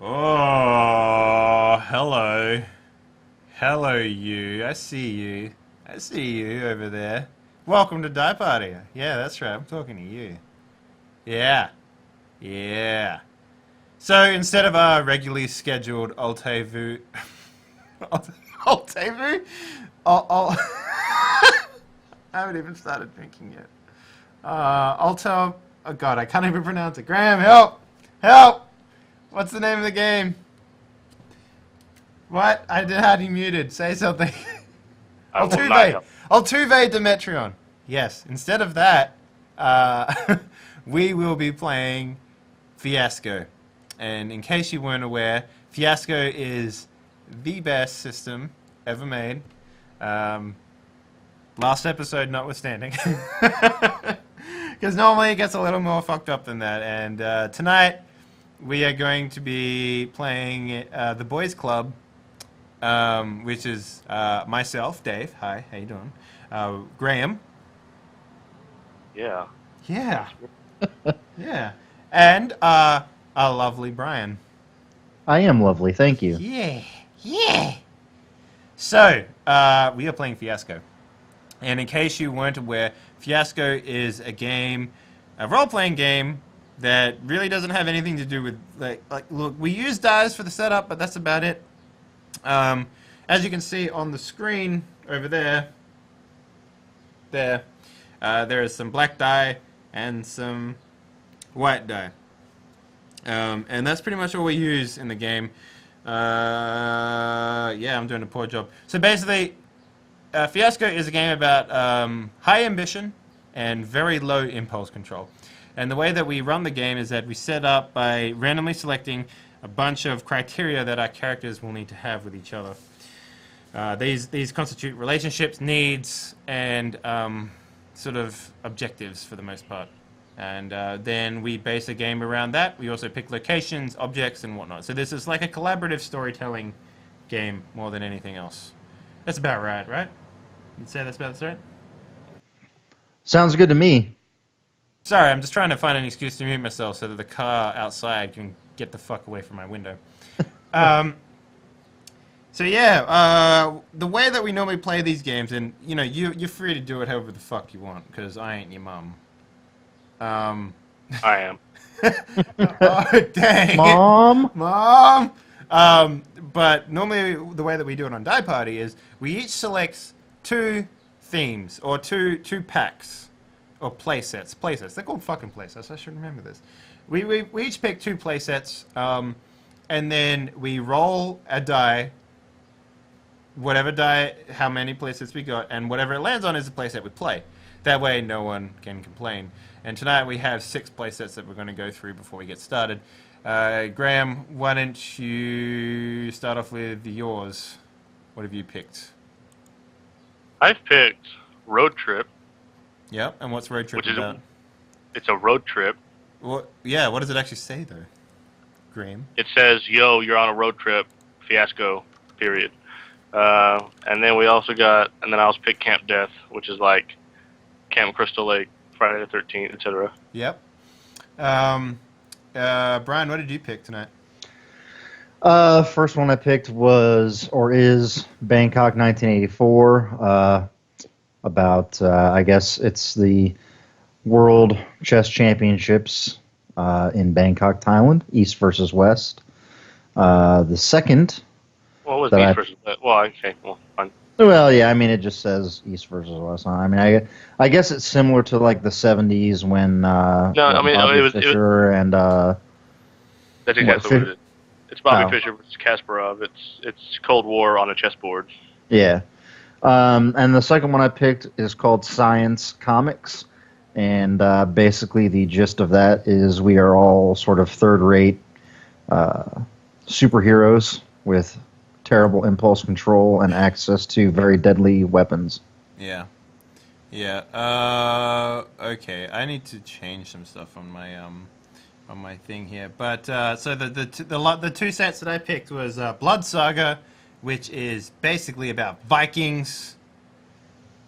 Oh, hello. Hello, you. I see you. I see you over there. Welcome to Die Party. Yeah, that's right. I'm talking to you. Yeah. Yeah. So instead of our regularly scheduled Altevu... Altevu? I haven't even started drinking yet. Alto... Oh god, I can't even pronounce it. Graham, help! Help! What's the name of the game? What? I did had you muted. Say something. I will not Altuve. help. Altuve Demetrion. Yes. Instead of that, we will be playing Fiasco. And in case you weren't aware, Fiasco is the best system ever made. Last episode notwithstanding. Because normally it gets a little more fucked up than that. And tonight we are going to be playing the Boys Club, which is myself, Dave. Hi, how you doing? Graham. Yeah. Yeah. Yeah. And our lovely Brian. I am lovely, thank you. Yeah. Yeah. So, we are playing Fiasco. And in case you weren't aware, Fiasco is a game, a role-playing game that really doesn't have anything to do with, look, we use dice for the setup, but that's about it. As you can see on the screen over there, there is some black die and some white die. And that's pretty much all we use in the game. Yeah, I'm doing a poor job. So basically, Fiasco is a game about high ambition and very low impulse control. And the way that we run the game is that we set up by randomly selecting a bunch of criteria that our characters will need to have with each other. These constitute relationships, needs, and sort of objectives for the most part. And then we base a game around that. We also pick locations, objects, and whatnot. So this is like a collaborative storytelling game more than anything else. That's about right, right? You'd say that's about right? Sounds good to me. Sorry, I'm just trying to find an excuse to mute myself so that the car outside can get the fuck away from my window. So yeah, the way that we normally play these games, and you know, you're free to do it however the fuck you want, because I ain't your mum. I am. Oh, dang. Mom? But normally the way that we do it on Die Party is we each select two themes, or two packs, or play sets. Play sets. They're called fucking play sets. I should remember this. We each pick two play sets, and then we roll a die, whatever die, how many play sets we got, and whatever it lands on is the play set we play. That way no one can complain. And tonight we have 6 play sets that we're going to go through before we get started. Graham, why don't you start off with yours? What have you picked? I've picked Roadtrip, Yep, and what's Roadtrip which is about? it's a road trip. What does it actually say, though, Graham? It says, "Yo, you're on a road trip." Fiasco. Period. And then we also got, and then I also picked Camp Death, which is like Camp Crystal Lake, Friday the 13th, etc. Yep. Brian, what did you pick tonight? First one I picked was, or is, Bangkok 1984. About, I guess it's the World Chess Championships in Bangkok, Thailand, East versus West. The second... What was that East versus West? Well, okay, well, fine. Well, yeah, I mean, it just says East versus West. I mean, I guess it's similar to like the 70s when Bobby Fischer and That's exactly what it is. It's Bobby Oh. Fischer versus Kasparov. It's Cold War on a chessboard. yeah. And the second one I picked is called Science Comics, and basically the gist of that is we are all sort of third-rate superheroes with terrible impulse control and access to very deadly weapons. Yeah. Yeah. Okay. I need to change some stuff on my thing here. But so the two sets that I picked was Blood Saga, which is basically about Vikings.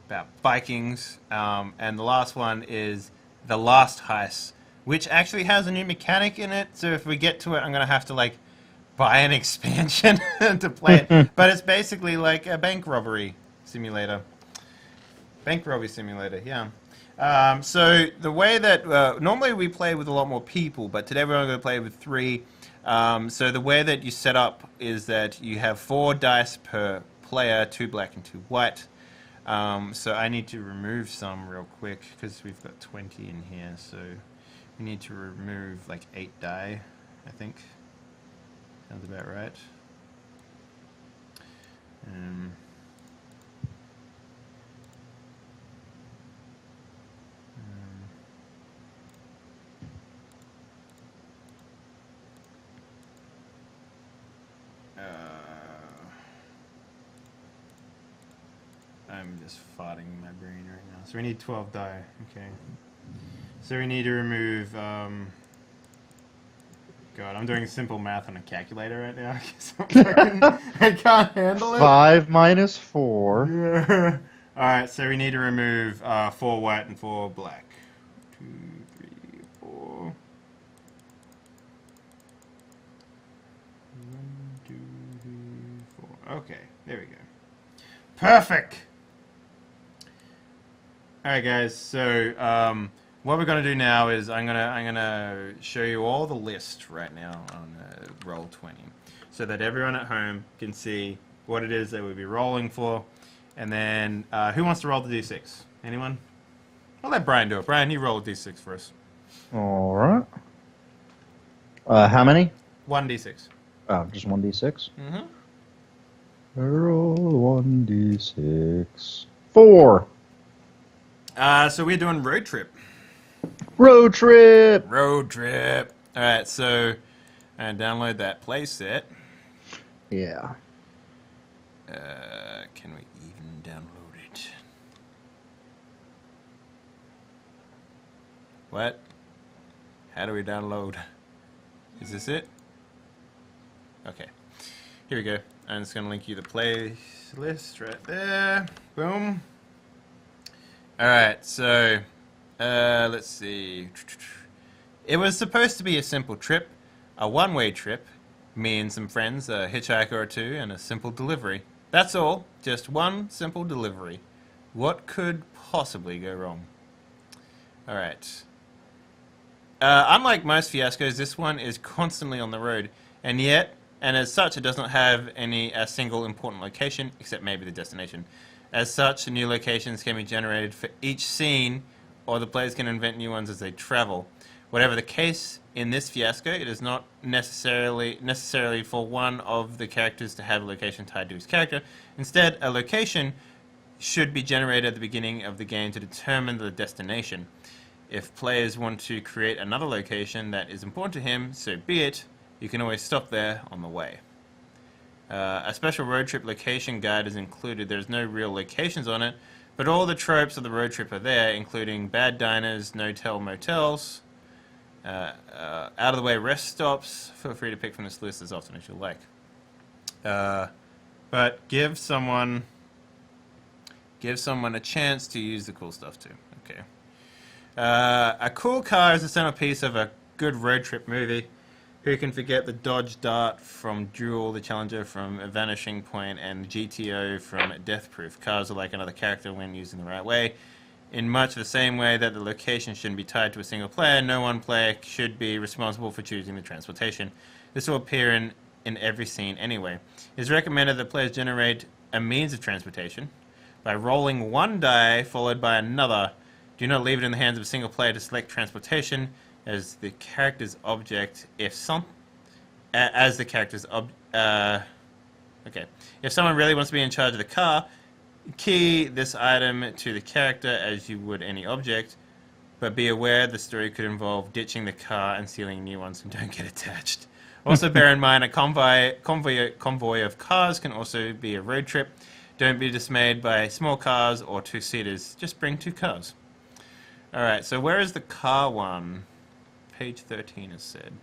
And the last one is The Last Heist, which actually has a new mechanic in it. So if we get to it, I'm gonna have to like buy an expansion to play it. But it's basically like a bank robbery simulator. Bank robbery simulator, yeah. So the way that normally we play with a lot more people, but today we're only going to play with 3. So the way that you set up is that you have 4 dice per player, 2 black and 2 white. So I need to remove some real quick because we've got 20 in here. So we need to remove like 8 die, I think. Sounds about right. I'm just farting in my brain right now. So we need 12 die. Okay. So we need to remove. God, I'm doing simple math on a calculator right now. I can't handle it. 5 minus 4. All right. So we need to remove 4 white and 4 black. 2, 3, 4. 1, 2, 3, 4. Okay. There we go. Perfect. All right, guys. So what we're gonna do now is I'm gonna show you all the list right now on Roll20, so that everyone at home can see what it is that we'll be rolling for. And then who wants to roll the d6? Anyone? I'll let Brian do it. Brian, you roll a d6 for us. All right. How many? 1d6. Oh, just 1d6? Mm-hmm. Roll 1d6. 4. So we're doing road trip. Road trip. Road trip. All right, so and download that playset. Yeah. Can we even download it? What? How do we download? Is this it? Okay. Here we go. I'm just going to link you the playlist right there. Boom. Alright, so let's see. It was supposed to be a simple trip, a one-way trip, me and some friends, a hitchhiker or 2, and a simple delivery. That's all, just one simple delivery. What could possibly go wrong? Alright. Unlike most fiascos, this one is constantly on the road, and as such, it does not have a single important location, except maybe the destination. As such, new locations can be generated for each scene, or the players can invent new ones as they travel. Whatever the case, in this fiasco, it is not necessarily for one of the characters to have a location tied to his character. Instead, a location should be generated at the beginning of the game to determine the destination. If players want to create another location that is important to him, so be it. You can always stop there on the way. A special road trip location guide is included. There's no real locations on it, but all the tropes of the road trip are there, including bad diners, no-tell motels, out-of-the-way rest stops. Feel free to pick from this list as often as you like. But give someone a chance to use the cool stuff too. Okay. A cool car is the centerpiece of a good road trip movie. Who can forget the Dodge Dart from Duel, the Challenger from A Vanishing Point, and GTO from Death Proof? Cars are like another character when used in the right way. In much the same way that the location shouldn't be tied to a single player, no one player should be responsible for choosing the transportation. This will appear in every scene anyway. It is recommended that players generate a means of transportation by rolling one die followed by another. Do not leave it in the hands of a single player to select transportation as the character's object. If someone really wants to be in charge of the car, key this item to the character as you would any object, but be aware the story could involve ditching the car and stealing new ones and don't get attached. Also bear in mind a convoy of cars can also be a road trip. Don't be dismayed by small cars or 2-seaters. Just bring 2 cars. Alright, so where is the car one? Page 13 is said.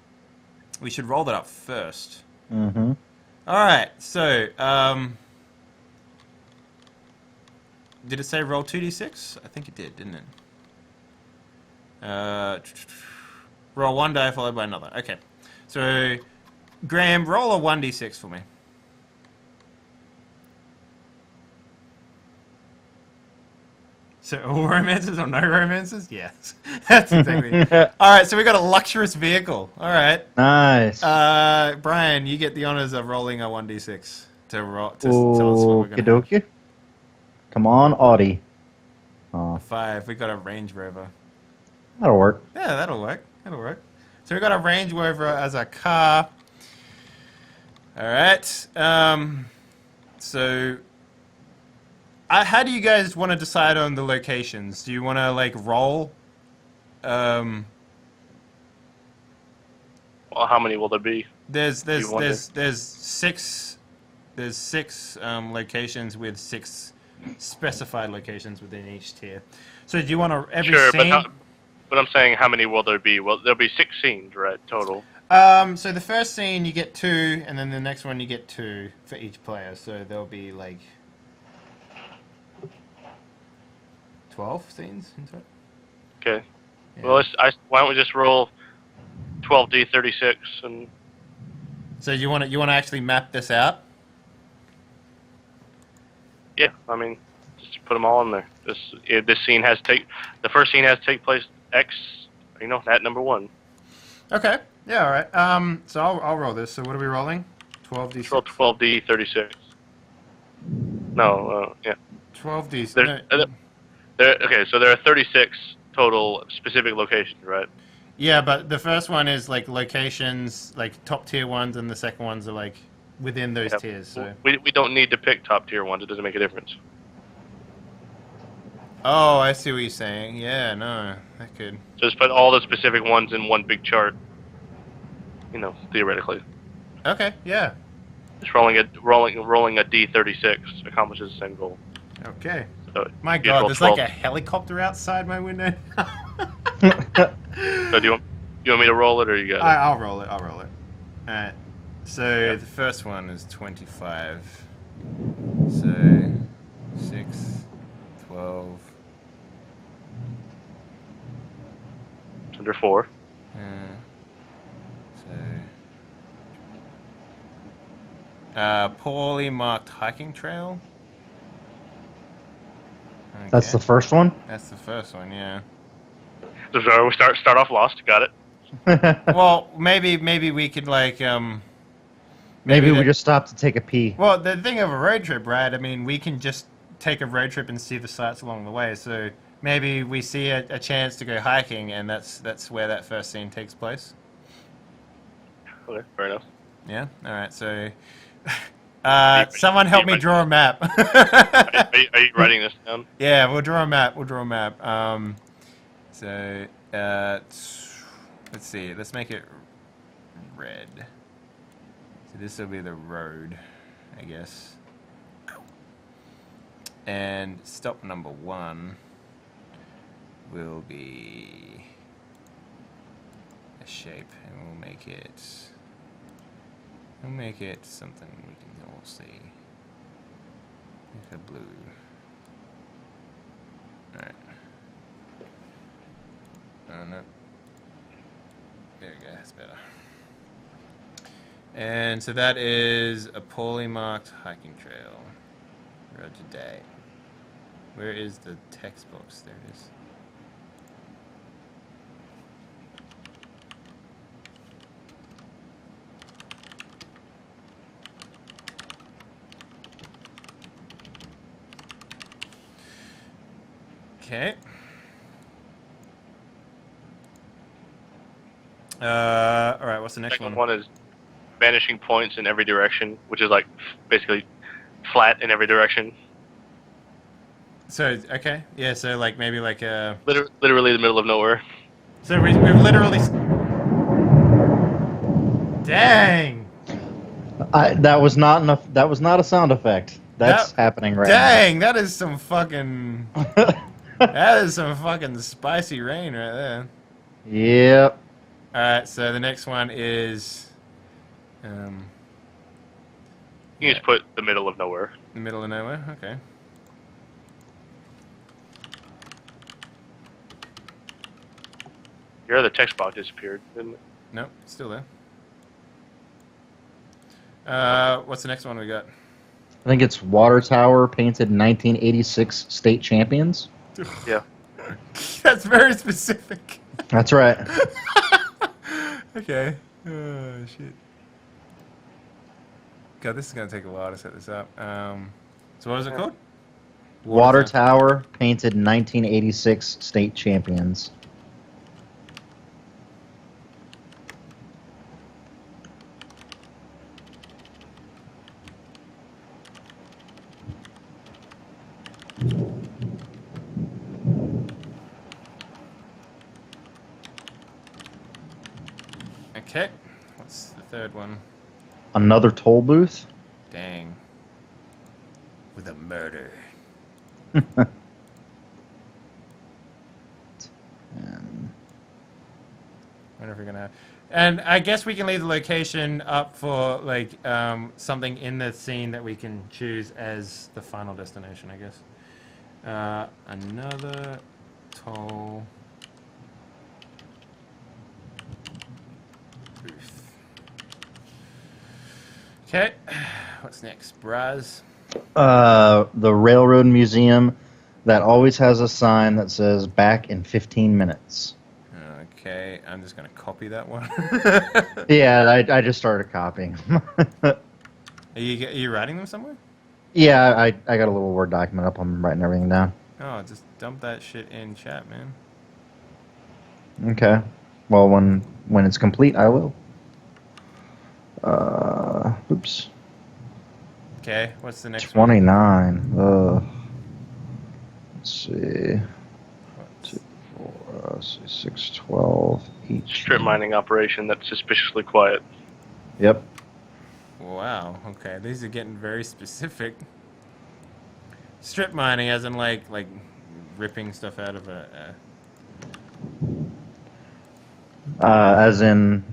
We should roll that up first. Mm-hmm. Alright, so, did it say roll 2d6? I think it did, didn't it? Roll one die followed by another. Okay. So, Graham, roll a 1d6 for me. So all romances or no romances? Yes. That's exactly. All right, so we got a luxurious vehicle. All right. Nice. Brian, you get the honors of rolling a 1d6 to tell us what we're Okie going to have. dokie. Come on, Audi. A 5. We got a Range Rover. That'll work. Yeah, that'll work. That'll work. So we got a Range Rover as a car. All right. So, how do you guys want to decide on the locations? Do you want to like roll? Well, how many will there be? There's You wonder. six locations with 6 specified locations within each tier. So do you want to every Sure, scene? but I'm saying how many will there be? Well, there'll be 6 scenes, right, total. So the first scene you get 2, and then the next one you get 2 for each player. So there'll be like 12 scenes in total. Okay. Yeah. Well, why don't we just roll 12d36 and So you want to actually map this out? yeah, I mean, just put them all in there. The first scene has to take place X, at number 1. Okay. Yeah. All right. So I'll roll this. So what are we rolling? 12d6. Let's roll 12d36. No, yeah. 12d. Okay, so there are 36 total specific locations, right? Yeah, but the first one is like locations, like top tier ones, and the second ones are like within those Yep. tiers. So. We don't need to pick top tier ones. It doesn't make a difference. Oh, I see what you're saying. Yeah, no, that could. Just put all the specific ones in one big chart. Theoretically. Okay. Yeah. Just rolling a d36 accomplishes the same goal. Okay. So My you just God, roll there's 12. like a helicopter outside my window. So do you want me to roll it or you got it? I'll roll it. I'll roll it. All right. So the first one is 25. So 6, 12. It's under 4. Poorly marked hiking trail. Okay. That's the first one. That's the first one, yeah. So we start off lost. Got it. Well, maybe we could like Maybe we the- just stop to take a pee. Well, the thing of a road trip, right? I mean, we can just take a road trip and see the sights along the way. So maybe we see a chance to go hiking, and that's where that first scene takes place. Okay, fair enough. Yeah. All right. So, someone help me ready? draw a map. Are you writing this down? Yeah, we'll draw a map. So, let's see. Let's make it red. So this will be the road, I guess. And stop number 1 will be a shape, and we'll make it something we can all see. Make it blue. Alright. Oh no. There we go, that's better. And so that is a poorly marked hiking trail. Road to day. Where is the text box? There it is. Okay. All right. What's the next Second one? one is vanishing points in every direction, which is like basically flat in every direction. So okay, yeah. So like maybe like Literally the middle of nowhere. So we've literally. Dang. That was not enough. That was not a sound effect. That's happening right Dang, that is some fucking. That is some fucking spicy rain right there. now. Yep. All right. So the next one is. You just put the middle of nowhere. The middle of nowhere. Okay. Your other text box disappeared, didn't it? Nope, it's still there. What's the next one we got? I think it's Water Tower, painted 1986 state champions. Yeah. That's very specific. That's right. Okay. Oh, shit. God, this is going to take a while to set this up. So what is it called? Water Tower, painted 1986 state champions. Okay. What's the third one? Another toll booth. Dang. With a murder. Wonder if we're gonna. And I guess we can leave the location up for like something in the scene that we can choose as the final destination. I guess. Another toll booth. Okay. What's next, Braz? The Railroad Museum that always has a sign that says "Back in 15 minutes." Okay, I'm just gonna copy that one. Yeah, I just started copying. Are you writing them somewhere? Yeah, I got a little Word document up. I'm writing everything down. Oh, just dump that shit in chat, man. Okay. Well, when it's complete, I will. Oops. Okay, what's the next one? 29. Let's see. What's- 2, 4, let's see, 6, 12 each. Strip mining operation that's suspiciously quiet. Yep. Wow. Okay, these are getting very specific. Strip mining, as in like ripping stuff out of a. As in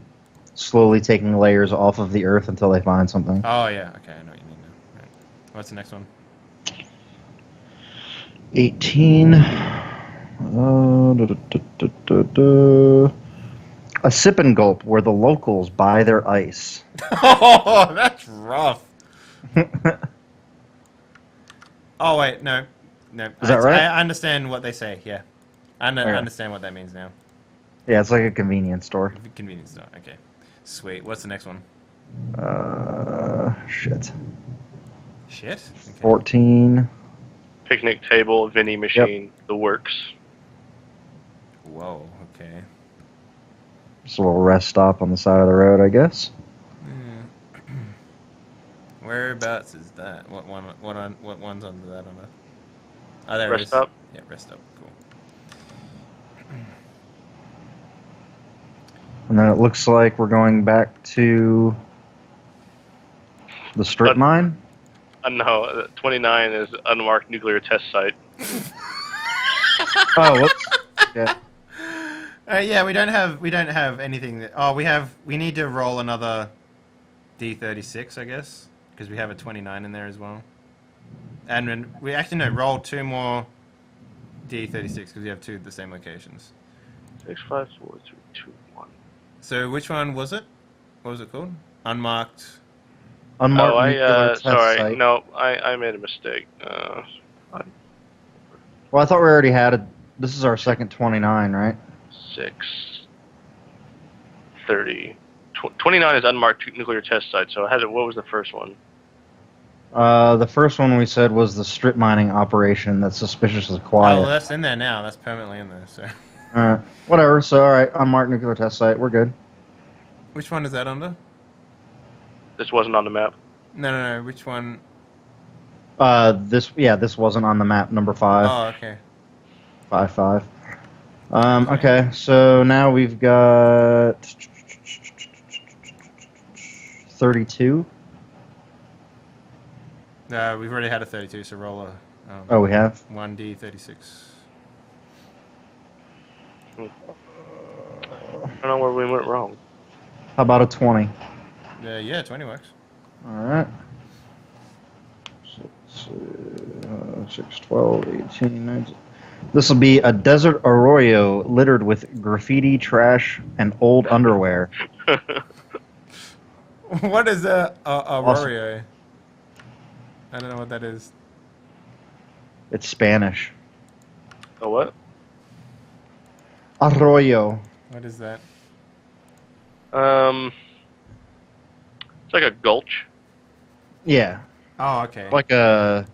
slowly taking layers off of the earth until they find something. Oh yeah. Okay, I know what you mean now. Right. What's the next one? 18. A sip and gulp where the locals buy their ice. Oh, that's rough. Oh wait, no. Is that right? I understand what they say. Yeah, I Okay. understand what that means now. Yeah, it's like a convenience store. Convenience store. Okay, sweet. What's the next one? Shit. Shit. Okay. 14. Picnic table, vending machine, the works. Whoa. Okay. Just a little rest stop on the side of the road, I guess. Whereabouts is that? What one's under that? Oh, there it Rest is. stop? Yeah, rest stop. Cool. And then it looks like we're going back to the strip mine. No, 29 is unmarked nuclear test site. Oh, whoops. Yeah. Yeah, we don't have anything. We need to roll another D36, I guess, because we have a 29 in there as well. And then we actually roll 2 more D36 because we have 2 at the same locations. 6, 5, 4, 3, 2, 1. So which one was it? What was it called? Unmarked. Unmarked nuclear test sorry, site. no, I made a mistake. Well, I thought we already had a. This is our second 29, right? 6, 30. 29 is unmarked nuclear test site, so what was the first one? The first one we said was the strip mining operation that's suspiciously quiet. Oh, well, that's in there now. That's permanently in there. So. Whatever. So, all right, unmarked nuclear test site. We're good. Which one is that under? This wasn't on the map. No. Which one? This wasn't on the map. Number 5. Oh, okay. 5. Okay, so now we've got 32. We've already had a 32, so roll a. Oh, we have? 1D36. I don't know where we went wrong. How about a 20? Yeah, 20 works. All right. 6, 12, 18, 19. This will be a desert arroyo littered with graffiti, trash, and old underwear. What is a Awesome. Aurorio? I don't know what that is. It's Spanish. Oh, what? Arroyo. What is that? It's like a gulch. Yeah, Oh, okay. like a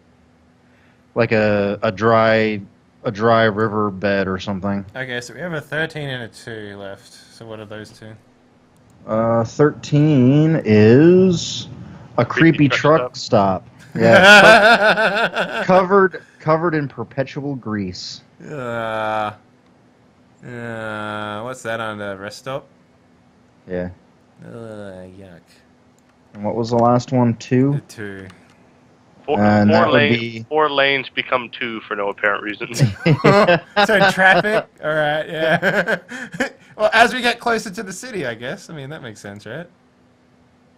dry river bed or something. Okay, so we have a 13 and a 2 left. So what are those two? 13 is a creepy truck stop. Yeah, covered in perpetual grease. What's that on the rest stop? Yeah. Yuck. And what was the last one? The 2? 2. And that would be 4 lanes become 2 for no apparent reason. So traffic. All right. Yeah. Well, as we get closer to the city, I guess. I mean, that makes sense, right?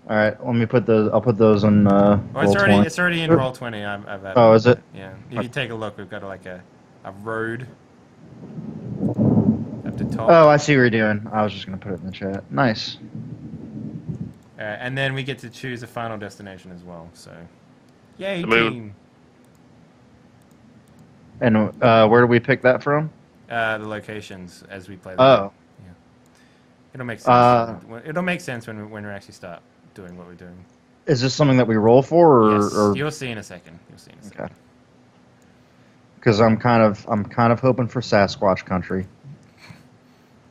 All right. Let me put those. I'll put those on. Well, Roll20. it's already in roll 20. I've added. Oh, is it? Yeah. If you take a look, we've got like a road up the top. Oh, I see what you're doing. I was just gonna put it in the chat. Nice. And then we get to choose a final destination as well. So, yay, The moon. team. And where do we pick that from? The locations as we play. The Oh. game. Yeah. It'll make sense. It'll make sense when we actually start doing what we're doing. Is this something that we roll for, or? Yes, or you'll see in a second. You'll see in a second. okay. Because I'm kind of hoping for Sasquatch country.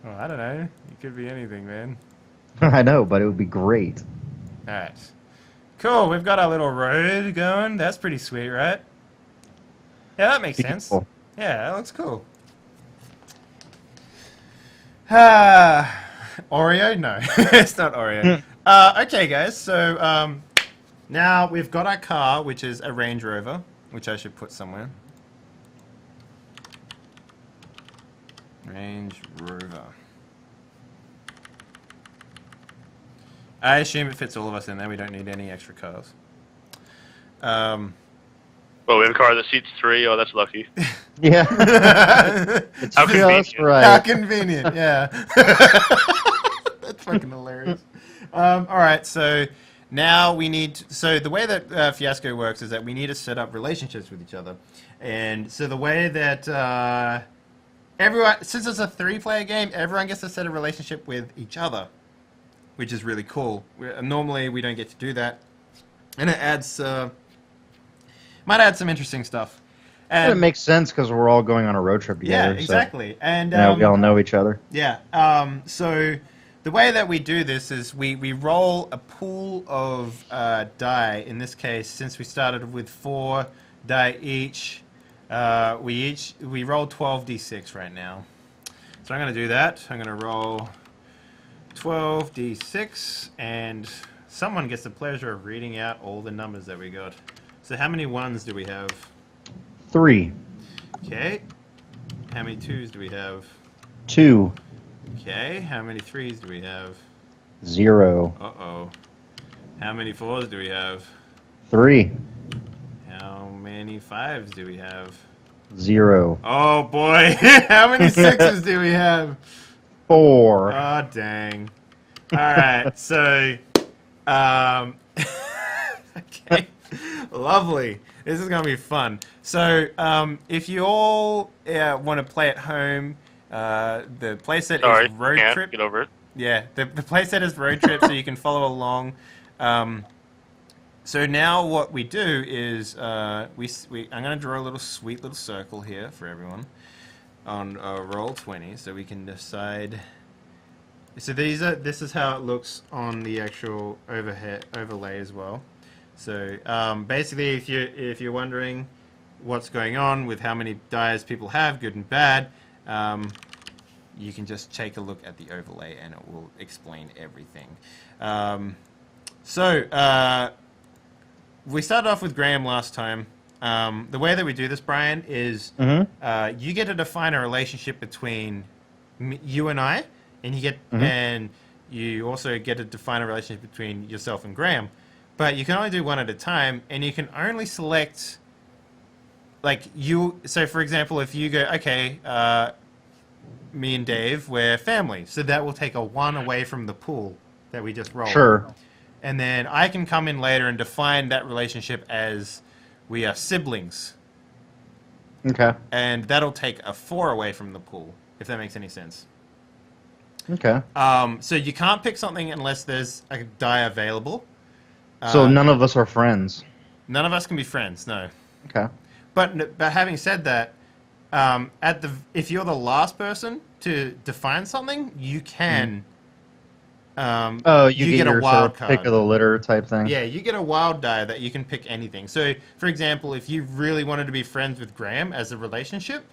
Well, I don't know. It could be anything, man. I know, but it would be great. All right. Cool. We've got our little road going. That's pretty sweet, right? Yeah, that makes sense. Beautiful. Yeah, that looks cool. Oreo? No, it's not Oreo. Okay, guys. So now we've got our car, which is a Range Rover, which I should put somewhere. Range Rover. I assume it fits all of us in there. We don't need any extra cars. Well, we have a car that seats 3. Oh, that's lucky. Yeah. It's How just convenient. How right. convenient, yeah. That's fucking hilarious. All right, so now we need... so the way that Fiasco works is that we need to set up relationships with each other. And so the way that everyone... since it's a 3-player game, everyone gets to set a relationship with each other, which is really cool. Normally, we don't get to do that. And it adds... might add some interesting stuff. And it makes sense because we're all going on a road trip together. Yeah, exactly. So, and we all know each other. yeah. So the way that we do this is we roll a pool of die. In this case, since we started with 4 die each, we roll 12d6 right now. So I'm going to do that. I'm going to roll 12d6, and someone gets the pleasure of reading out all the numbers that we got. So how many 1s do we have? 3, Okay. How many 2s do we have? 2, Okay. How many 3s do we have? 0, Uh-oh. How many 4s do we have? 3, How many 5s do we have? 0, Oh, boy. How many 6s do we have? 4. Oh, dang. All right. So, okay. Lovely. This is going to be fun. So, if you all want to play at home, the playset Sorry, is Road can't Trip. get over it. Yeah, the playset is Road Trip, so you can follow along. So now what we do is I'm going to draw a little sweet little circle here for everyone on roll 20, so we can decide. So this is how it looks on the actual overlay as well. So basically, if you're wondering what's going on with how many dies people have, good and bad, you can just take a look at the overlay and it will explain everything. We started off with Graham last time. The way that we do this, Brian, is you get to define a relationship between you and I, and and you also get to define a relationship between yourself and Graham. But you can only do one at a time, and you can only select, like, you... So, for example, if you go, okay, me and Dave, we're family, so that will take a 1 away from the pool that we just rolled. Sure. and then I can come in later and define that relationship as we are siblings, Okay. and that'll take a 4 away from the pool, if that makes any sense. Okay. So you can't pick something unless there's a die available. So none of us are friends. None of us can be friends, no. Okay. But having said that, if you're the last person to define something, you can. You get a your wild sort of card. pick of the litter type thing. Yeah, you get a wild die that you can pick anything. So, for example, if you really wanted to be friends with Graham as a relationship,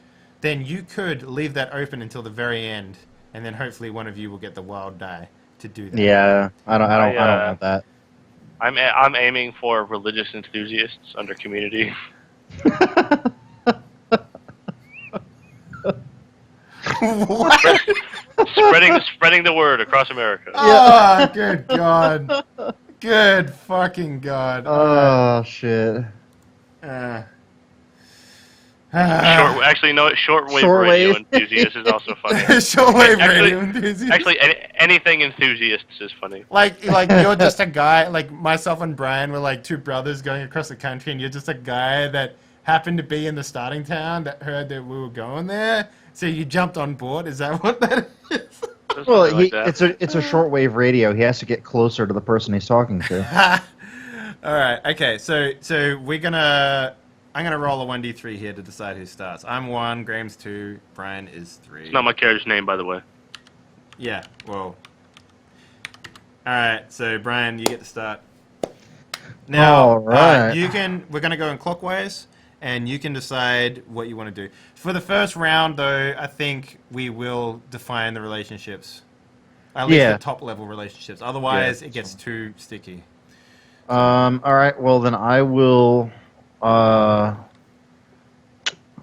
then you could leave that open until the very end, and then hopefully one of you will get the wild die to do that. Yeah, I don't want that. I'm aiming for religious enthusiasts under community. What? Spreading the word across America. Oh, good God. Good fucking God. Oh shit. Shortwave radio enthusiast is also funny. Shortwave radio enthusiast. Actually, anything enthusiasts is funny. Like you're just a guy, like myself and Brian were like two brothers going across the country, and you're just a guy that happened to be in the starting town that heard that we were going there, so you jumped on board. Is that what that is? Well, it's a shortwave radio. He has to get closer to the person he's talking to. All right. Okay. So I'm gonna roll a 1d3 here to decide who starts. I'm 1, Graham's 2, Brian is 3. It's not my character's name, by the way. Yeah. Whoa. All right. So Brian, you get to start. Now, all right. We're gonna go in clockwise, and you can decide what you want to do. For the first round, though, I think we will define the relationships. At least the top level relationships. Otherwise, it gets too sticky. All right. Well, then I will. I'm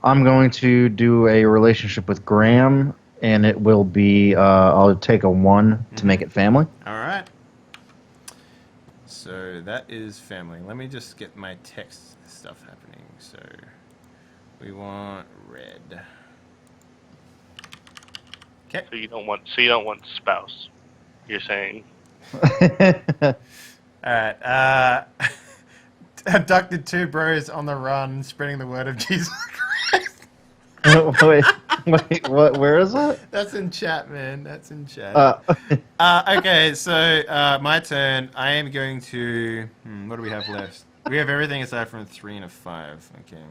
going to do a relationship with Graham, and it will be. I'll take a 1 to make it family. All right. So that is family. Let me just get my text stuff happening. So we want red. Okay. So you don't want spouse. You're saying. All right. Abducted 2 bros on the run, spreading the word of Jesus Christ. wait, what? Where is it? That's in chat, man. That's in chat. Okay, so my turn. I am going to. What do we have left? We have everything aside from a 3 and a 5. Okay.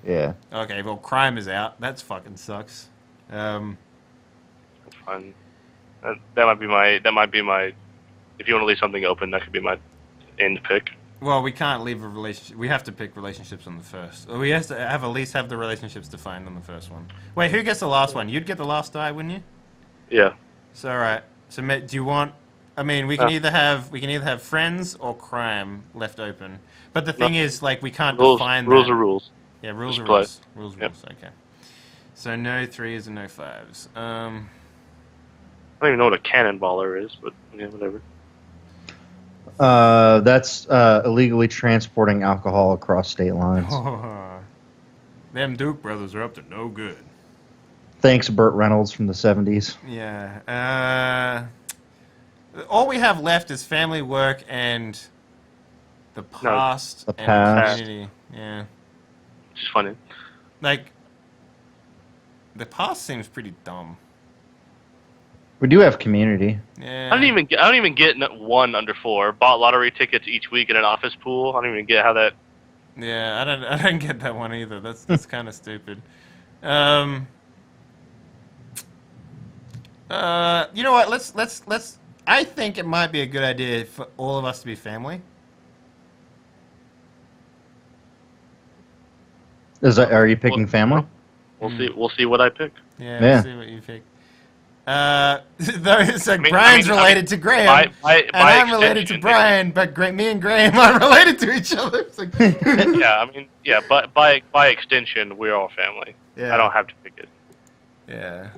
Yeah. Okay. Well, crime is out. That's fucking sucks. Fun. That might be my. If you want to leave something open, that could be my end pick. Well, we can't leave a relationship. We have to pick relationships on the first. We have to have at least have the relationships defined on the first one. Wait, who gets the last one? You'd get the last die, wouldn't you? Yeah. So all right. So do you want? I mean, we can either have friends or crime left open. But the thing is, like, we can't define rules that. are rules. Yeah, rules Just are play. rules. Rules are rules. Okay. So no 3s and no 5s. I don't even know what a cannonballer is, but yeah, whatever. That's illegally transporting alcohol across state lines. Them Duke brothers are up to no good. Thanks, Burt Reynolds from the 70s. Yeah. All we have left is family, work, and the past. The and past. the community. Yeah. It's just funny. Like, the past seems pretty dumb. We do have community. Yeah. I don't even get 1 under 4. Bought lottery tickets each week in an office pool. I don't even get how that. Yeah, I don't get that one either. That's kind of stupid. You know what? Let's. I think it might be a good idea for all of us to be family. Are you picking family? We'll see. We'll see what I pick. Yeah. We'll see what you pick. It's like Brian's related to Graham, and I'm related to Brian, but me and Graham are related to each other. It's like but by extension, we're all family. Yeah. I don't have to pick it. Yeah.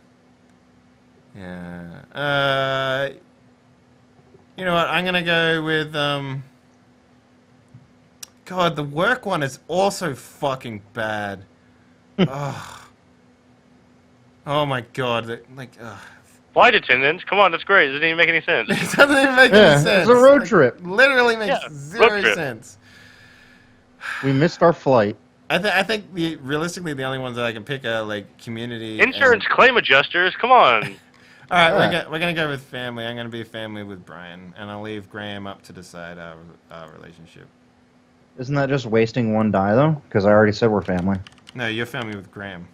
You know what? I'm gonna go with God, the work one is also fucking bad. Oh my God! Flight attendants? Come on, that's great. It doesn't even make any sense. It doesn't even make Yeah, any sense. it's a road Like, trip. literally makes Yeah, zero road trip. sense. We missed our flight. I think realistically the only ones that I can pick are like community. Insurance claim adjusters? Come on. All right, Yeah. we're gonna go with family. I'm gonna be family with Brian, and I'll leave Graham up to decide our relationship. Isn't that just wasting one die though? Because I already said we're family. No, you're family with Graham.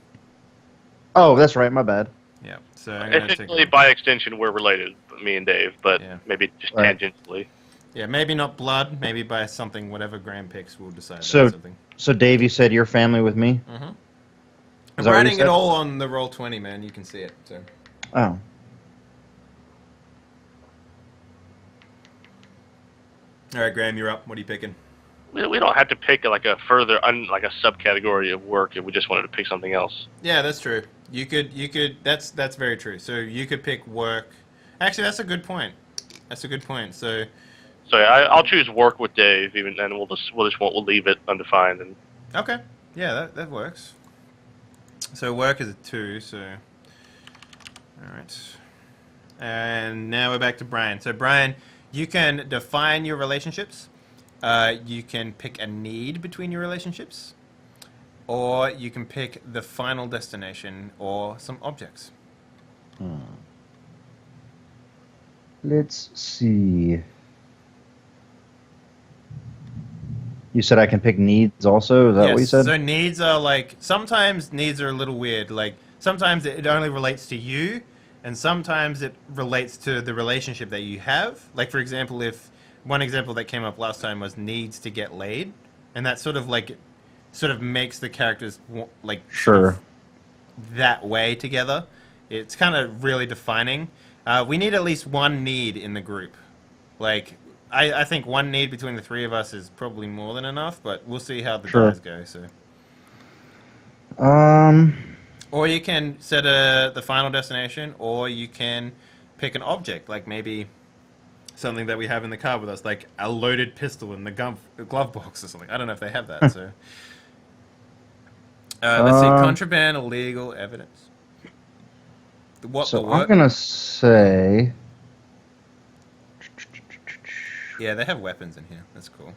Oh, that's right. My bad. Yeah. So I'm gonna take. Essentially, by extension, we're related, me and Dave, but Yeah. maybe just Right. tangentially. Yeah, maybe not blood. Maybe by something, whatever Graham picks, we'll decide. So- on something. So Dave, you said you're family with me. Mm-hmm. Is I'm that what you writing it said? all on the Roll20, man. You can see it. So. Oh. All right, Graham, you're up. What are you picking? We don't have to pick like a further, like a subcategory of work if we just wanted to pick something else. Yeah, that's true. You could. That's very true. So you could pick work. Actually, that's a good point. That's a good point. So So yeah, I'll choose work with Dave, even, and we'll leave it undefined. And okay, yeah, that works. So work is a 2. So all right, and now we're back to Brian. So Brian, you can define your relationships. You can pick a need between your relationships, or you can pick the final destination or some objects. Let's see. You said I can pick needs also? Is that what you said? So needs are like, sometimes needs are a little weird. Like, sometimes it only relates to you, and sometimes it relates to the relationship that you have. Like, for example, if one example that came up last time was needs to get laid, and that sort of makes the characters like Sure. that way together. It's kind of really defining. We need at least one need in the group. Like, I think one need between the 3 of us is probably more than enough, but we'll see how the Sure. dice go. So, or you can set the final destination, or you can pick an object, like maybe something that we have in the car with us, like a loaded pistol in the glove box or something. I don't know if they have that. So, let's see, contraband, illegal evidence. So I'm gonna say. Yeah, they have weapons in here. That's cool.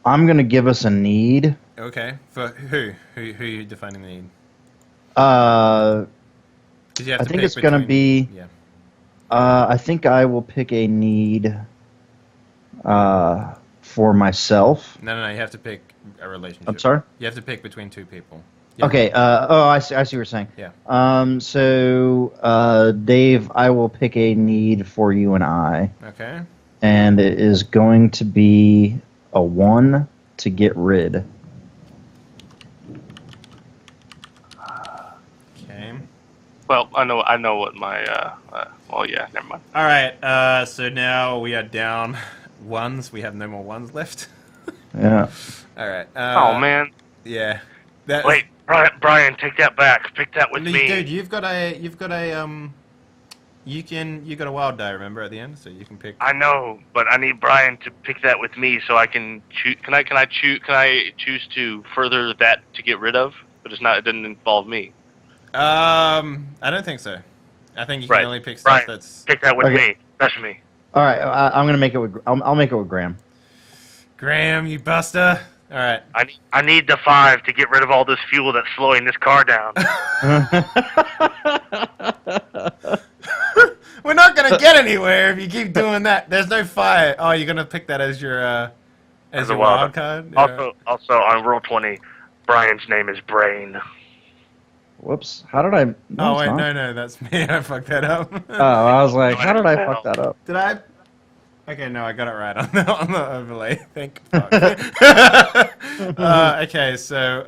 I'm gonna give us a need. Okay, for who? Who are you defining the need? 'Cause you have I to think pick it's gonna between- be. Yeah. I think I will pick a need. For myself. No. You have to pick a relationship. I'm sorry. You have to pick between 2 people. Yeah. Okay. I see. I see what you're saying. Yeah. So, Dave, I will pick a need for you and I, Okay. and it is going to be a 1 to get rid. Okay. well, I know what my. Well, yeah, never mind. All right. So now we are down 1s. We have no more 1s left. Yeah. All right. Oh man. Yeah. Wait, Brian, take that back. Pick that with me. Dude, you got a wild die, remember, at the end, so you can pick. I know, but I need Brian to pick that with me so I can choose. Can I choose to further that to get rid of? But it doesn't involve me. I don't think so. I think you can only pick stuff Brian, that's. pick that with Okay. me. That's me. All right. I'm gonna make it with. I'll make it with Graham. Graham, you buster. All right. I need the 5 to get rid of all this fuel that's slowing this car down. We're not gonna get anywhere if you keep doing that. There's no fire. Oh, you're gonna pick that as your as your wild card. Yeah. Also on Roll20, Brian's name is Brain. Whoops. How did I? No, Oh it's wait, not. no, that's me. I fucked that up. Oh, I was like, how did I fuck that up? Did I? Okay, no, I got it right on the overlay. Thank fuck. Okay, so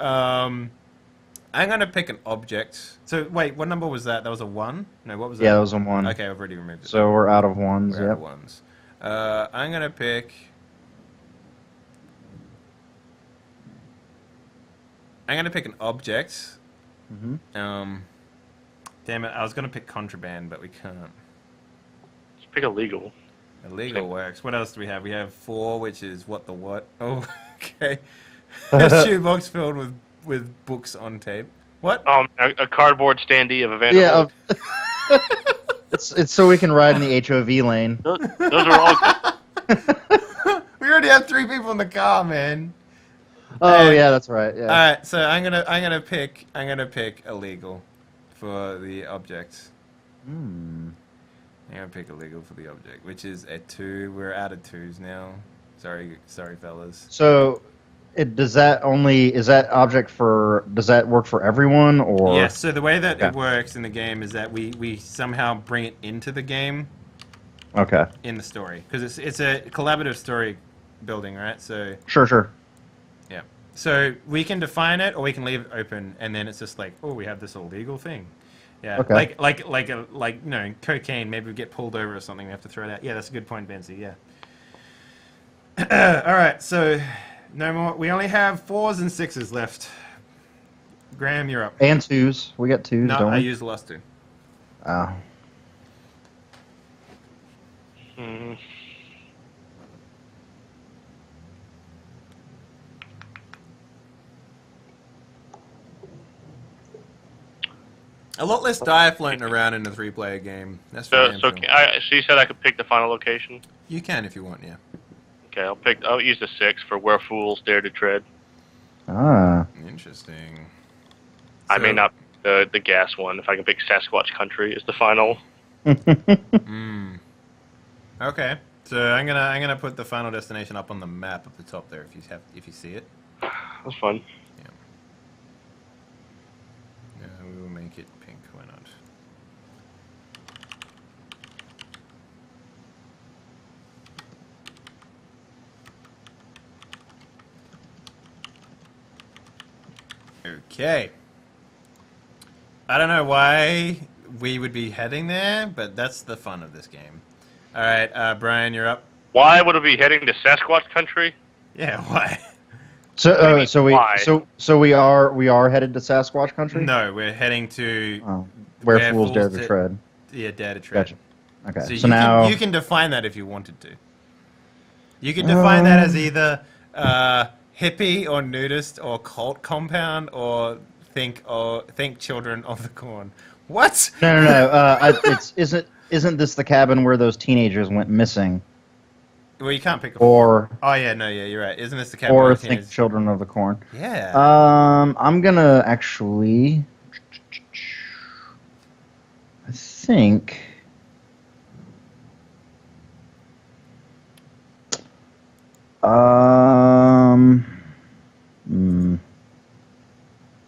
I'm gonna pick an object. So wait, what number was that? That was a 1? No, what was that? Yeah, that was a 1. Okay, I've already removed it. So we're out of 1s. We're out of Yep. 1s. I'm gonna pick. I'm gonna pick an object. Mhm. Damn it! I was gonna pick contraband, but we can't. Just pick illegal. Illegal works. What else do we have? We have 4, which is what the what? Oh, okay. A shoebox filled with books on tape. What? Oh, man, A cardboard standee of a Vanderbilt. Yeah, it's so we can ride in the HOV lane. Those are all good. We already have 3 people in the car, man. Oh yeah, that's right. All Yeah. right, so I'm gonna pick illegal for the object. Hmm. I'm gonna pick illegal for the object, which is a 2. We're out of 2s now. Sorry, fellas. So, does that work for everyone or? Yes. So the way that Okay. it works in the game is that we somehow bring it into the game Okay. in the story, because it's a collaborative story building, right? So Sure. yeah. So we can define it, or we can leave it open, and then it's just like, oh, we have this illegal thing. Yeah. Okay. Like cocaine. Maybe we get pulled over or something. We have to throw it out. Yeah, that's a good point, Benzie. Yeah. All right. So no more. We only have 4s and 6s left. Graham, you're up. And 2s. We got 2s, No, don't I we? used the last 2. Oh. Hmm. A lot less die floating around in a 3-player game. That's for So, damn so, sure. so you said I could pick the final location? You can if you want, yeah. Okay, I'll use the 6 for Where Fools Dare to Tread. Ah. Interesting. I may So- not the gas one. If I can pick Sasquatch Country as the final. Okay. So I'm gonna put the final destination up on the map at the top there if you see it. That's fun. Yeah, we will make it pink. Why not? Okay. I don't know why we would be heading there, but that's the fun of this game. All right, Brian, you're up. Why would it be heading to Sasquatch Country? Yeah, why? So, What do you mean, why? so we are headed to Sasquatch Country. No, we're heading to Oh, where fools dare to tread. yeah, Dare to Tread. Gotcha. Okay. So, So, now you can define that if you wanted to. You can define that as either hippie or nudist or cult compound or think Children of the Corn. What? no. Isn't this the cabin where those teenagers went missing? Well, you can't pick a. Or Oh yeah, no, yeah, you're right. Isn't this the cabin? or where the think teenagers- Children of the Corn? Yeah. I'm gonna actually. I think.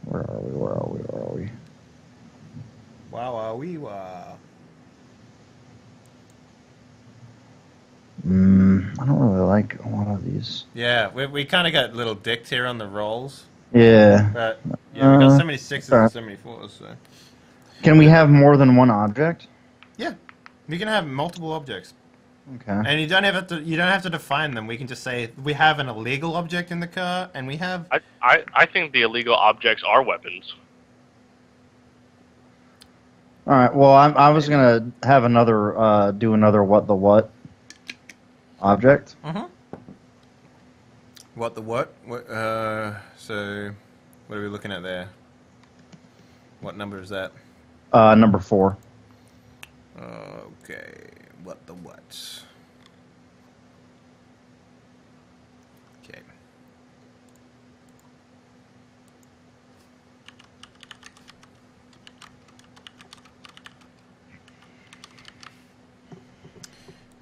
Where are we? Wow, wee, wow. I don't really like a lot of these. Yeah, we kind of got little dicks here on the rolls, Yeah. but yeah, we got so many 6s alright. and so many 4s. So. Can we have more than one object? Yeah, we can have multiple objects, Okay. and you don't have to define them. We can just say we have an illegal object in the car, and we have. I think the illegal objects are weapons. All right. Well, I was gonna have do another what the what object. What the what? So, what are we looking at there? What number is that? Number 4. Okay, what the what? Okay.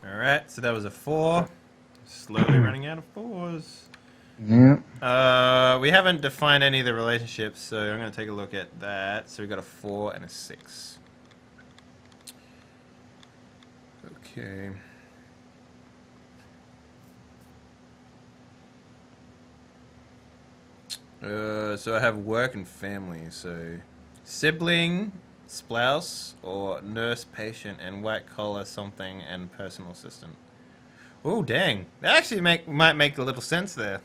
Alright, so that was a 4. Slowly running out of 4s. Yeah. We haven't defined any of the relationships, so I'm going to take a look at that. So we got a 4 and a 6. Okay. So I have work and family. So sibling, spouse, or nurse, patient, and white collar something, and personal assistant. Oh dang! That actually might make a little sense there.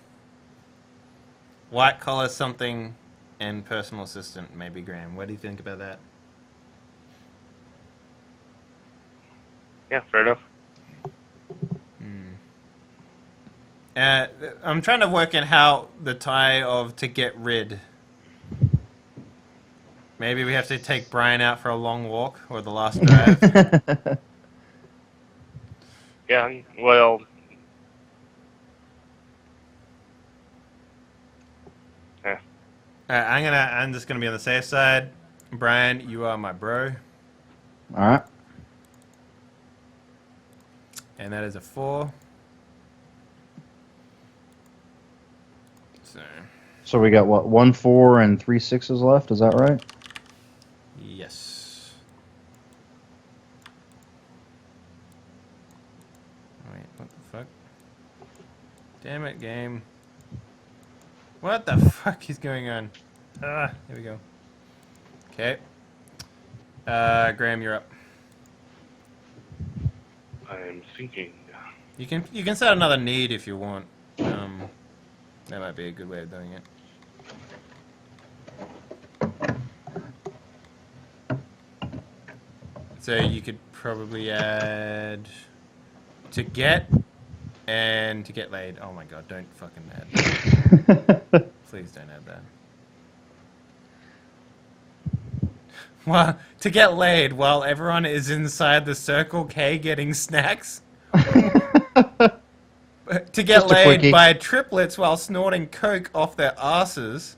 White collar something, and personal assistant. Maybe Graham. What do you think about that? Yeah, fair enough. I'm trying to work in how the tie of to get rid Maybe we have to take Brian out for a long walk or the last drive. Yeah, well, yeah. Alright, I'm just gonna be on the safe side. Brian, you are my bro. All right. And that is a 4. So we got what, 1 4 and 3 6s left? Is that right? Yes. Wait, what the fuck? Damn it, game. What the fuck is going on? Here we go. Okay. Graham, you're up. I'm thinking. You can set another need if you want. That might be a good way of doing it. So you could probably add to get and to get laid. Oh my god, don't fucking add that. Please don't add that. Well, to get laid while everyone is inside the Circle K getting snacks? To get laid by triplets while snorting coke off their asses?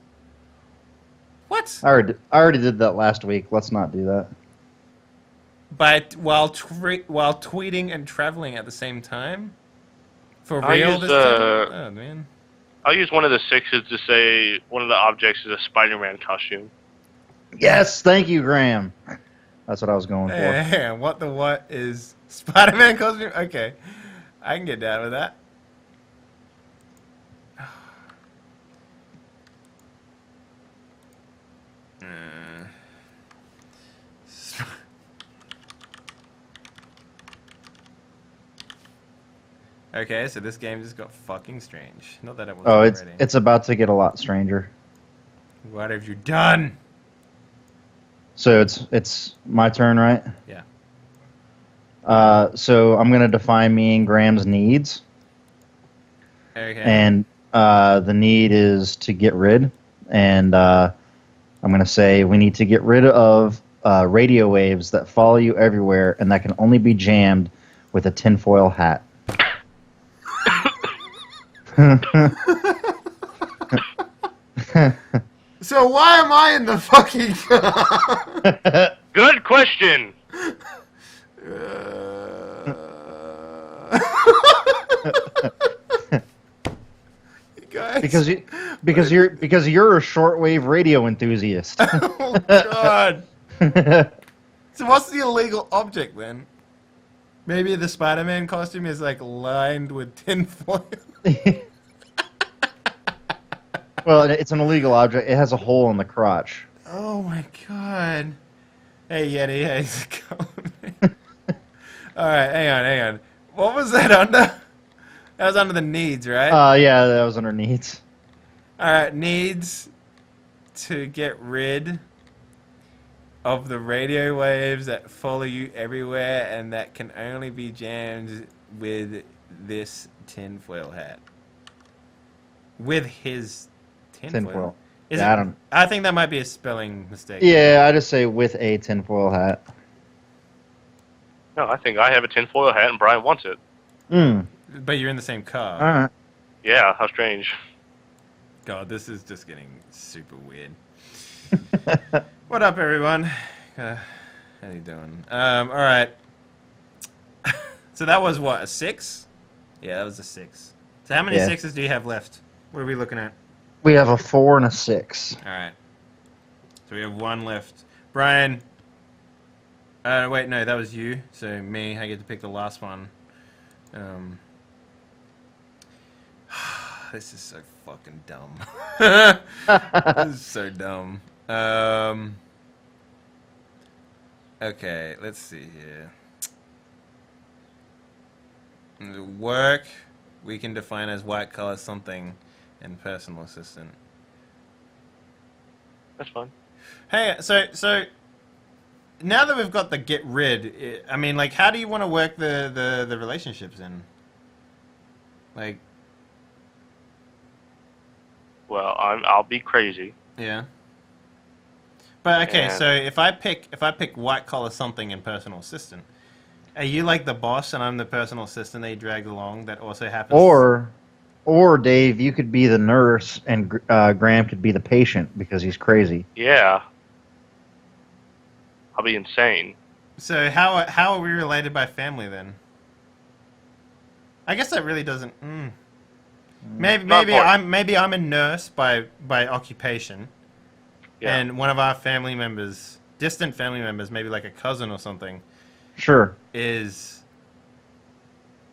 What? I already did that last week. Let's not do that. While tweeting and traveling at the same time? For I real use, this time? Oh, man. I'll use one of the 6s to say one of the objects is a Spider-Man costume. Yes, thank you, Graham. That's what I was going for. Yeah, what is Spider-Man costume? Okay. I can get down with that. Okay, so this game just got fucking strange. Not that it was already. It's about to get a lot stranger. What have you done? So it's my turn, right? Yeah. So I'm gonna define me and Graham's needs. Okay. And the need is to get rid, and I'm gonna say we need to get rid of radio waves that follow you everywhere and that can only be jammed with a tinfoil hat. So why am I in the fucking car? Good question. Guys. Because you're a shortwave radio enthusiast. Oh god. So what's the illegal object then? Maybe the Spider-Man costume is like lined with tinfoil. Well, it's an illegal object. It has a hole in the crotch. Oh my god. Hey Yeti, how's it going? Alright, hang on. What was that under? That was under the needs, right? Yeah, that was under needs. Alright, needs to get rid of the radio waves that follow you everywhere and that can only be jammed with this tinfoil hat. With his tinfoil. Yeah, I think that might be a spelling mistake. Yeah, I just say with a tinfoil hat. No, I think I have a tinfoil hat and Brian wants it. But you're in the same car. All right. Yeah, how strange. God, this is just getting super weird. What up, everyone? How you doing? All right. So that was what, a 6? Yeah, that was a 6. So how many 6s do you have left? What are we looking at? We have a 4 and a 6. All right. So we have 1 left. Brian. Wait, no, that was you. So me, I get to pick the last one. This is so fucking dumb. This is so dumb. Okay, let's see here. Work, we can define as white collar something, and personal assistant. That's fine. Hey, so now that we've got the get rid, I mean, like, how do you want to work the relationships in? Like, Well, I'll be crazy. yeah. But okay, And- so if I pick white collar something and personal assistant, are you like the boss and I'm the personal assistant they dragged along? That also happens. Or Dave, you could be the nurse, and Graham could be the patient because he's crazy. Yeah. I'll be insane. So how are we related by family then? I guess that really doesn't. Maybe I'm a nurse by occupation, Yeah. and one of our family members, distant family members, maybe like a cousin or something, Sure. is.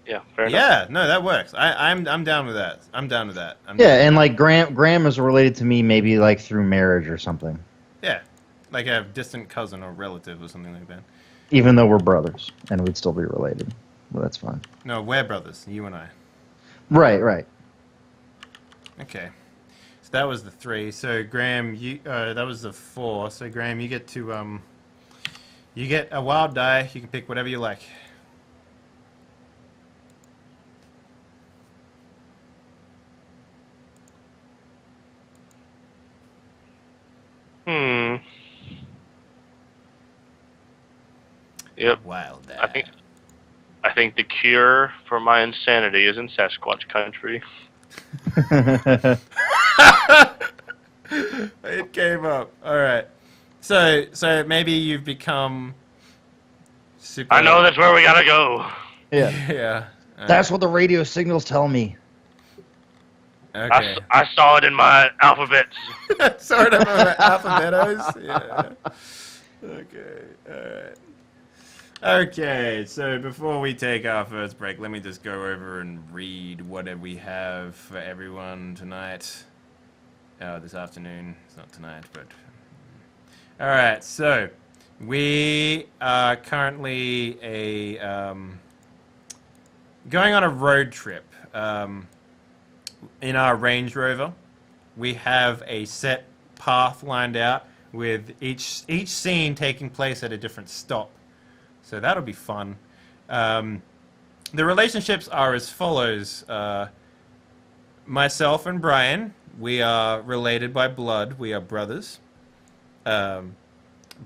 Yeah, fair enough. Yeah, no, that works. I'm down with that. I'm down with that. Yeah, and like Graham is related to me maybe like through marriage or something. Yeah, like a distant cousin or relative or something like that. Even though we're brothers and we'd still be related. Well, that's fine. No, we're brothers, you and I. Right. Okay. So that was the 3. So Graham, you that was the 4. So Graham, you get to you get a wild die. You can pick whatever you like. Yep. Wild die. I think the cure for my insanity is in Sasquatch country. It came up. All right. So maybe you've become super. I know that's where we gotta go. Yeah. Yeah. All That's what the radio signals tell me. right. Okay. I saw it in my alphabets. Sort of alphabetos. Yeah. Okay. All right. Okay, so before we take our first break, let me just go over and read what we have for everyone tonight. This afternoon. It's not tonight, but... All right, so we are currently going on a road trip in our Range Rover. We have a set path lined out with each scene taking place at a different stop. So that'll be fun. The relationships are as follows. Myself and Brian, we are related by blood. We are brothers. Brian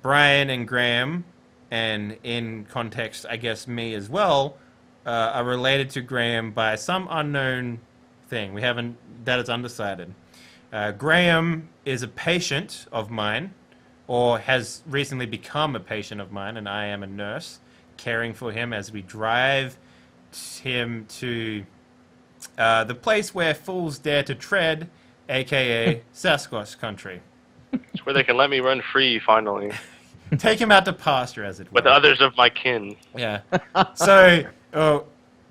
and Graham, and in context, I guess me as well, are related to Graham by some unknown thing. That is undecided. Graham is a patient of mine, or has recently become a patient of mine, and I am a nurse caring for him as we drive him to the place where fools dare to tread, aka Sasquatch country. It's where they can let me run free finally Take him out to pasture, as it were. with others of my kin. Yeah. So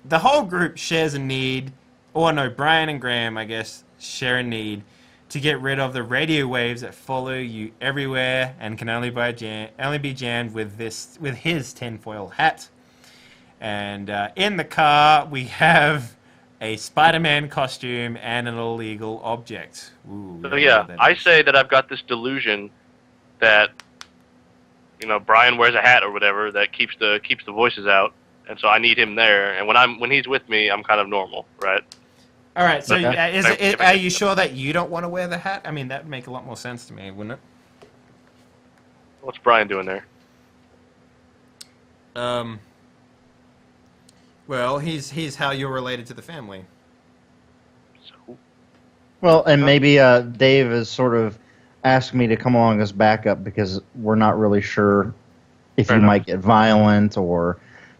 the whole group shares a need, or no, Brian and Graham, I guess, share a need to get rid of the radio waves that follow you everywhere and can only be jammed with his tinfoil hat. And in the car, we have a Spider-Man costume and an illegal object. Ooh, So yeah, I say that I've got this delusion that, you know, Brian wears a hat or whatever that keeps the voices out, and so I need him there. And when he's with me, I'm kind of normal, right? All right, so Okay. are you sure that you don't want to wear the hat? I mean, that would make a lot more sense to me, wouldn't it? What's Brian doing there? Well, he's how you're related to the family. So, Well, and maybe Dave has sort of asked me to come along as backup because we're not really sure if Fair you enough. might get violent or,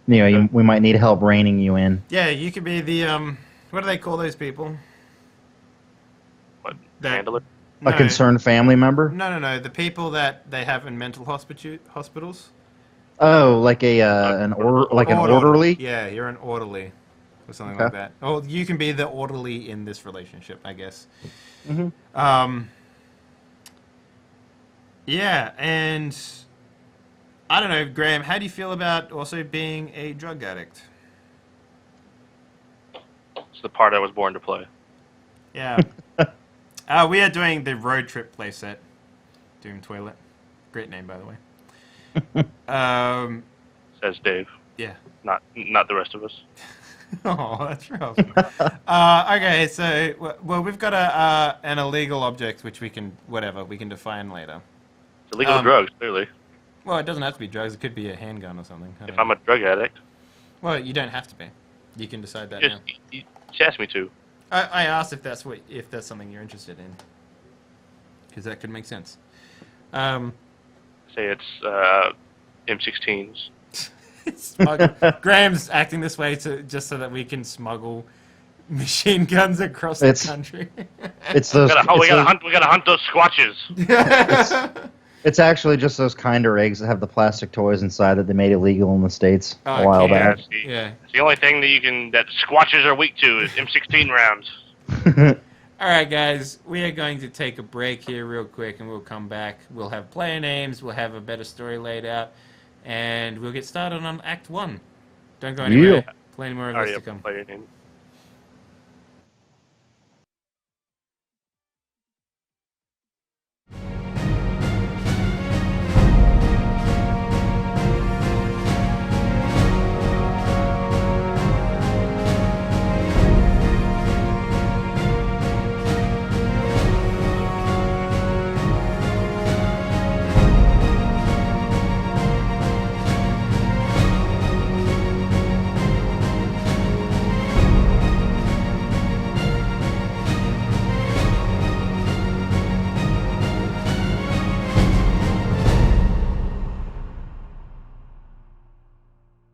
we might need help reining you in. Yeah, you could be the what do they call those people? what? That- Handler? A concerned family member? No. The people that they have in mental hospitals. Oh, like an orderly? Yeah, you're an orderly, or something Okay. like that. Oh, you can be the orderly in this relationship, I guess. Mm-hmm. Yeah, and I don't know, Graham. How do you feel about also being a drug addict? It's the part I was born to play. Yeah. We are doing the Roadtrip playset. Doom Toilet. Great name, by the way. Says Dave. Yeah. Not the rest of us. Oh, that's rough. Okay, so well, we've got an illegal object which we can define later. It's illegal drugs, clearly. Well, it doesn't have to be drugs. It could be a handgun or something. I If don't I'm know. a drug addict, Well, you don't have to be. You can decide that just now. you asked me to. I asked if that's something you're interested in, because that could make sense. Say it's M16s. Graham's acting this way just so that we can smuggle machine guns across the country. It's those. We gotta hunt those squatches. It's actually just those Kinder eggs that have the plastic toys inside that they made illegal in the States a while back. Yeah. It's the only thing that squatches are weak to is M16 rounds. All right, guys, we are going to take a break here real quick, and we'll come back. We'll have player names, we'll have a better story laid out, and we'll get started on Act 1. Don't go anywhere. Plenty more of this to come. Player name.